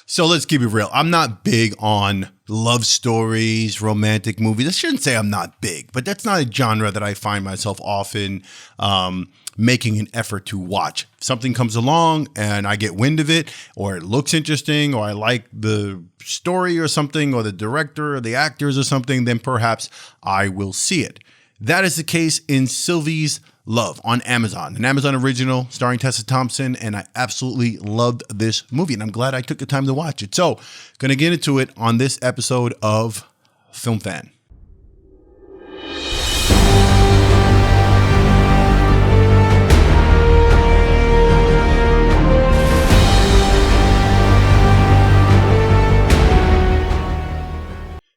So let's keep it real. I'm not big on love stories, romantic movies. I shouldn't say I'm not big, but that's not a genre that I find myself often making an effort to watch. If something comes along and I get wind of it, or it looks interesting, or I like the story or something, or the director or the actors or something, then perhaps I will see it. That is the case in Sylvie's Love on Amazon, an Amazon original starring Tessa Thompson, and I absolutely loved this movie, and I'm glad I took the time to watch it. So, gonna get into it on this episode of Film Fan.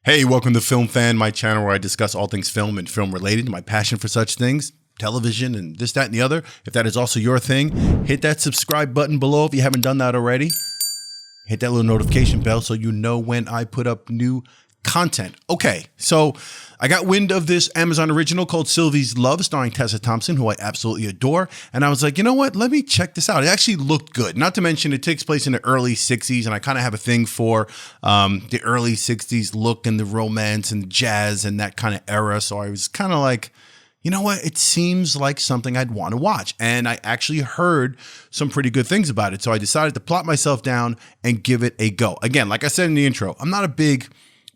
Hey, welcome to Film Fan, my channel where I discuss all things film and film related, my passion for such things, television and this, that, and the other. If that is also your thing, hit that subscribe button below if you haven't done that already. Hit that little notification bell so you know when I put up new content. Okay, so I got wind of this Amazon original called Sylvie's Love, starring Tessa Thompson, who I absolutely adore. And I was like, you know what? Let me check this out. It actually looked good. Not to mention it takes place in the early 60s. And I kind of have a thing for the early 60s look and the romance and jazz and that kind of era. So I was kind of like, you know what? It seems like something I'd want to watch. And I actually heard some pretty good things about it. So I decided to plot myself down and give it a go. Again, like I said in the intro, I'm not a big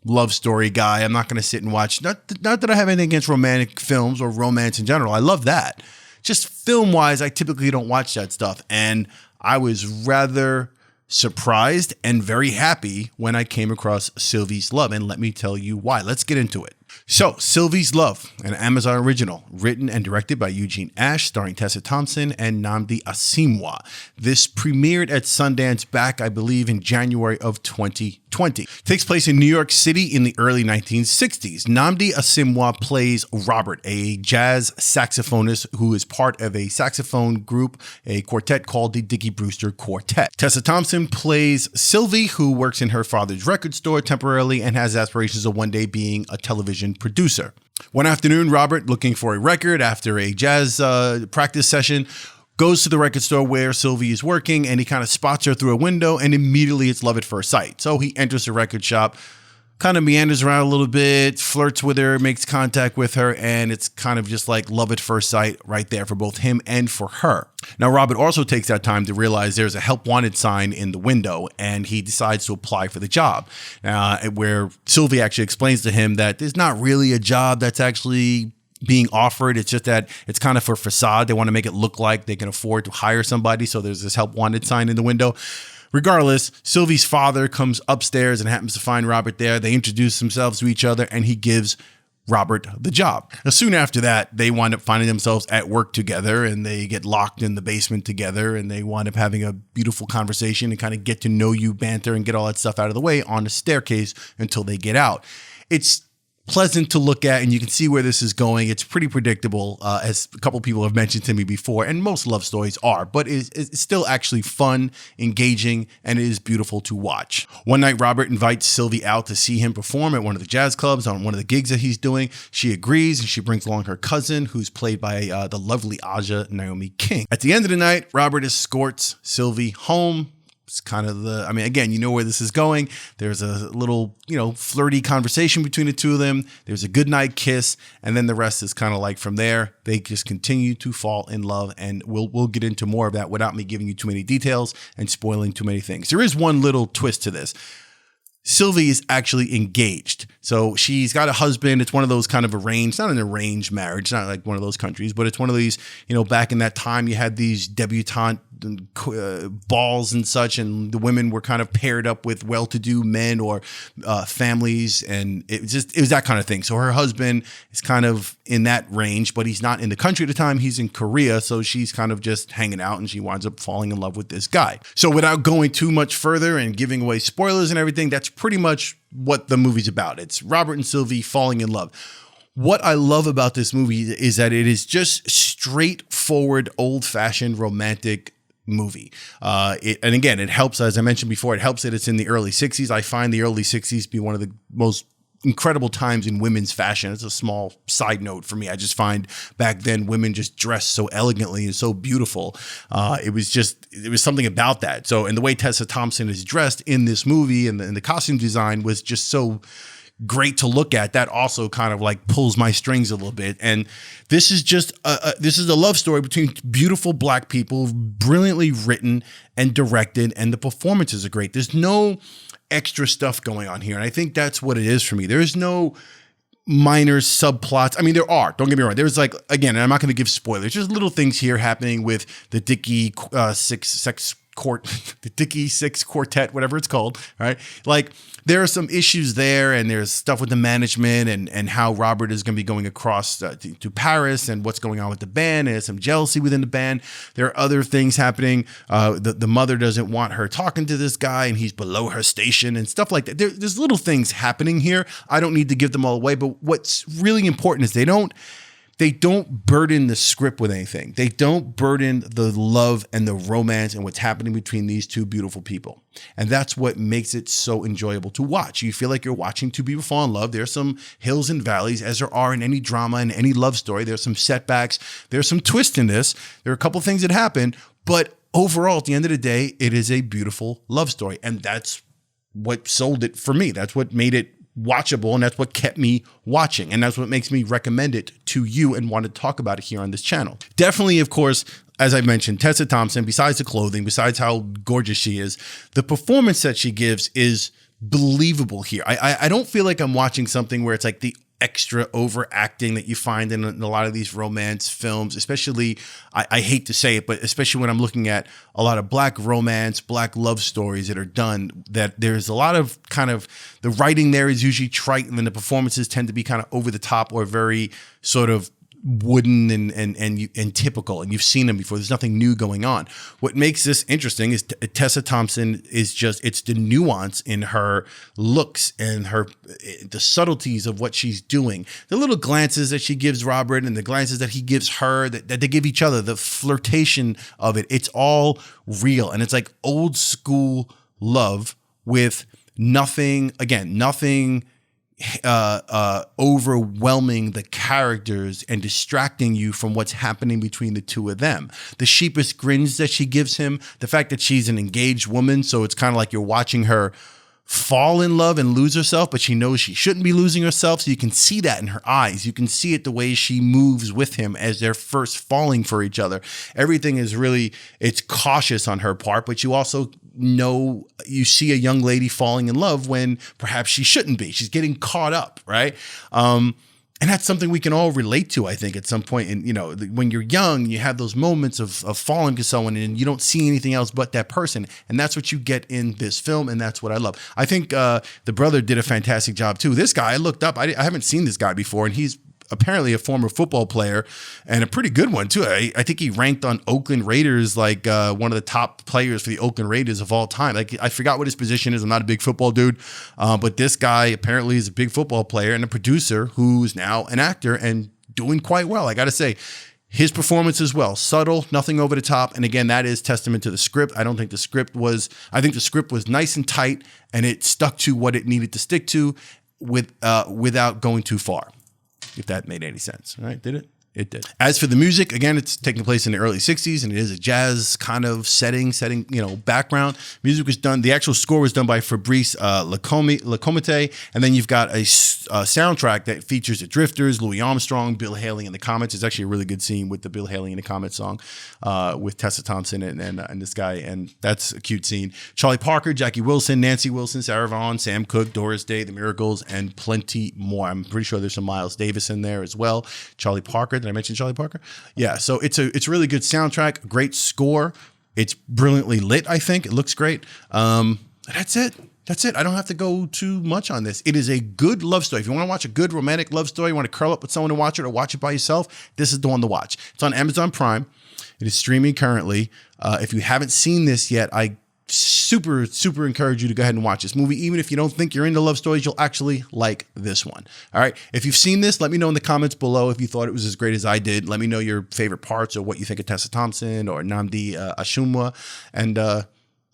love story guy. I'm not going to sit and watch. Not that I have anything against romantic films or romance in general. I love that. Just film wise, I typically don't watch that stuff. And I was rather surprised and very happy when I came across Sylvie's Love. And let me tell you why. Let's get into it. So, Sylvie's Love, an Amazon original, written and directed by Eugene Ash, starring Tessa Thompson and Nnamdi Asomugha. This premiered at Sundance back, I believe, in January of 2020. Takes place in New York City in the early 1960s. Nnamdi Asomugha plays Robert, a jazz saxophonist who is part of a saxophone group, a quartet called the Dickie Brewster Quartet. Tessa Thompson plays Sylvie, who works in her father's record store temporarily and has aspirations of one day being a television producer. One afternoon, Robert, looking for a record after a jazz practice session, goes to the record store where Sylvie is working, and he kind of spots her through a window, and immediately it's love at first sight. So he enters the record shop, kind of meanders around a little bit, flirts with her, makes contact with her, and it's kind of just like love at first sight right there for both him and for her. Now, Robert also takes that time to realize there's a help wanted sign in the window, and he decides to apply for the job, where Sylvie actually explains to him that there's not really a job that's actually being offered. It's just that it's kind of for facade. They want to make it look like they can afford to hire somebody. So there's this help wanted sign in the window. Regardless, Sylvie's father comes upstairs and happens to find Robert there. They introduce themselves to each other, and he gives Robert the job. Now, soon after that, they wind up finding themselves at work together, and they get locked in the basement together, and they wind up having a beautiful conversation and kind of get to know you banter and get all that stuff out of the way on the staircase until they get out. It's pleasant to look at, and you can see where this is going. It's pretty predictable, as a couple people have mentioned to me before, and most love stories are, but it's still actually fun, engaging, and it is beautiful to watch. One night, Robert invites Sylvie out to see him perform at one of the jazz clubs on one of the gigs that he's doing. She agrees, and she brings along her cousin, who's played by the lovely Aja Naomi King. At the end of the night, Robert escorts Sylvie home. It's kind of again, you know where this is going. There's a little, flirty conversation between the two of them. There's a goodnight kiss. And then the rest is kind of like from there, they just continue to fall in love. And we'll get into more of that without me giving you too many details and spoiling too many things. There is one little twist to this. Sylvie is actually engaged. So she's got a husband. It's one of those kind of arranged, not an arranged marriage, not like one of those countries, but it's one of these, back in that time you had these debutante balls and such, and the women were kind of paired up with well-to-do men or families, and it was that kind of thing. So her husband is kind of in that range, but he's not in the country at the time. He's in Korea, so she's kind of just hanging out, and she winds up falling in love with this guy. So without going too much further and giving away spoilers and everything, that's pretty much what the movie's about. It's Robert and Sylvie falling in love. What I love about this movie is that it is just straightforward, old-fashioned romantic movie. And again, it helps, as I mentioned before, it helps that it's in the early 60s. I find the early 60s be one of the most incredible times in women's fashion. It's a small side note for me. I just find back then women just dressed so elegantly and so beautiful. It was something about that. So, and the way Tessa Thompson is dressed in this movie and the costume design was just so great to look at. That also kind of like pulls my strings a little bit. And this is just this is a love story between beautiful Black people, brilliantly written and directed, and the performances are great. There's no extra stuff going on here. And I think that's what it is for me. There's no minor subplots. I mean, there are, don't get me wrong. There's like, again, and I'm not going to give spoilers, just little things here happening with the Dickey the Dickey Six Quartet, whatever it's called, right? Like there are some issues there, and there's stuff with the management and how Robert is going to be going across to Paris and what's going on with the band, and there's some jealousy within the band. There are other things happening. The mother doesn't want her talking to this guy, and he's below her station and stuff like that. There's little things happening here. I don't need to give them all away, but what's really important is they don't burden the script with anything. They don't burden the love and the romance and what's happening between these two beautiful people. And that's what makes it so enjoyable to watch. You feel like you're watching two people fall in love. There's some hills and valleys, as there are in any drama and any love story. There's some setbacks. There's some twists in this. There are a couple things that happen. But overall, at the end of the day, it is a beautiful love story. And that's what sold it for me. That's what made it watchable, and that's what kept me watching, and that's what makes me recommend it to you and want to talk about it here on this channel. Definitely, of course, as I mentioned, Tessa Thompson, besides the clothing, besides how gorgeous she is, the performance that she gives is believable here. I don't feel like I'm watching something where it's like the extra overacting that you find in a lot of these romance films, especially, I hate to say it, but especially when I'm looking at a lot of Black romance, Black love stories that are done, that there's a lot of kind of, the writing there is usually trite, and then the performances tend to be kind of over the top or very sort of wooden and typical, and you've seen them before. There's nothing new going on. What makes this interesting is Tessa Thompson is just, it's the nuance in her looks and the subtleties of what she's doing, the little glances that she gives Robert and the glances that he gives her, that they give each other, the flirtation of it. It's all real, and it's like old school love with nothing overwhelming the characters and distracting you from what's happening between the two of them. The sheepish grins that she gives him, the fact that she's an engaged woman, so it's kind of like you're watching her fall in love and lose herself, but she knows she shouldn't be losing herself. So you can see that in her eyes. You can see it the way she moves with him as they're first falling for each other. Everything is really, it's cautious on her part, but you also know, you see a young lady falling in love when perhaps she shouldn't be. She's getting caught up, right? And that's something we can all relate to, I think, at some point. And, you know, when you're young, you have those moments of falling to someone and you don't see anything else but that person. And that's what you get in this film. And that's what I love. I think the brother did a fantastic job, too. This guy, I looked up, I haven't seen this guy before, and he's apparently a former football player and a pretty good one too. I think he ranked on Oakland Raiders like one of the top players for the Oakland Raiders of all time. Like, I forgot what his position is. I'm not a big football dude, but this guy apparently is a big football player and a producer who's now an actor and doing quite well. I got to say, his performance as well, subtle, nothing over the top. And again, that is testament to the script. I think the script was nice and tight, and it stuck to what it needed to stick to without going too far. If that made any sense, right? Did it? It did. As for the music, again, it's taking place in the early 60s, and it is a jazz kind of setting, background. Music was done, the actual score was done by Fabrice Lecomte, and then you've got a soundtrack that features the Drifters, Louis Armstrong, Bill Haley and the Comets. It's actually a really good scene with the Bill Haley and the Comets song with Tessa Thompson and this guy, and that's a cute scene. Charlie Parker, Jackie Wilson, Nancy Wilson, Sarah Vaughan, Sam Cooke, Doris Day, The Miracles, and plenty more. I'm pretty sure there's some Miles Davis in there as well. Charlie Parker. Did I mention Charlie Parker? Yeah, so it's a really good soundtrack, great score. It's brilliantly lit, I think. It looks great. That's it. I don't have to go too much on this. It is a good love story. If you want to watch a good romantic love story, you want to curl up with someone to watch it or watch it by yourself, this is the one to watch. It's on Amazon Prime. It is streaming currently. If you haven't seen this yet, I super encourage you to go ahead and watch this movie. Even if you don't think you're into love stories, you'll actually like this one. All right. If you've seen this, let me know in the comments below if you thought it was as great as I did. Let me know your favorite parts or what you think of Tessa Thompson or Nnamdi Asomugha. And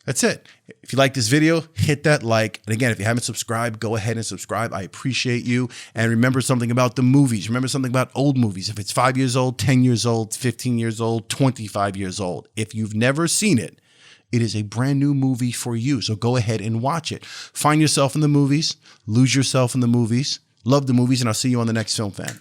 That's it. If you like this video, hit that like. And again, if you haven't subscribed, go ahead and subscribe. I appreciate you. And remember something about the movies. Remember something about old movies. If it's 5 years old, 10 years old, 15 years old, 25 years old, if you've never seen it, it is a brand new movie for you. So go ahead and watch it. Find yourself in the movies, lose yourself in the movies, love the movies, and I'll see you on the next Film Fan.